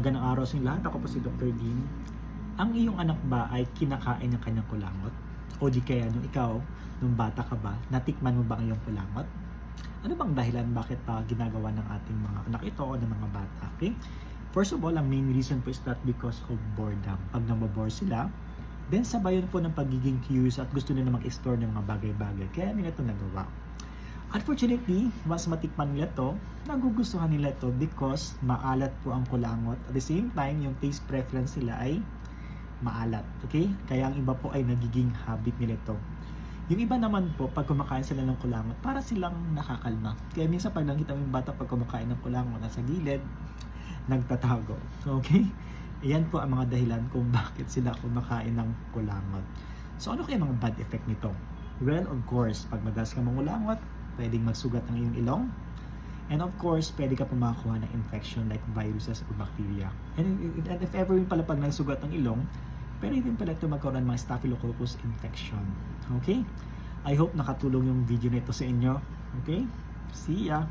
Magandang araw sa inyo lahat. Ako po si Dr. Dean. Ang iyong anak ba ay kinakain ng kanyang kulangot? O di kaya nung ikaw, nung bata ka ba, natikman mo ba ang iyong kulangot? Ano bang dahilan bakit pa ginagawa ng ating mga anak ito o ng mga bata? Okay? First of all, ang main reason po is that because of boredom. Pag nabobore sila, then sabay yun po ng pagiging curious at gusto nila mag-explore ng mga bagay-bagay. Kaya nila ito nagawa. Unfortunately, mas matikman nila to, nagugustuhan nila to because maalat po ang kulangot. At the same time, yung taste preference nila ay maalat. Okay? Kaya ang iba po ay nagiging habit nila to. Yung iba naman po, pag kumakain sila ng kulangot, para silang nakakalma. Kaya minsan pag nakita mo yung bata pag kumakain ng kulangot, nasa gilid, nagtatago. Okay? Ayan po ang mga dahilan kung bakit sila kumakain ng kulangot. So ano kaya mga bad effect nito? Well, of course, pag madalas ka mangulangot, pwedeng magsugat ng iyong ilong. And of course, pwede ka pa makakuha ng infection like viruses or bacteria. And if ever yung pala pag nagsugat ng ilong, pwede din pala ito magkaroon ng mga staphylococcus infection. Okay? I hope nakatulong yung video nito sa inyo. Okay? See ya!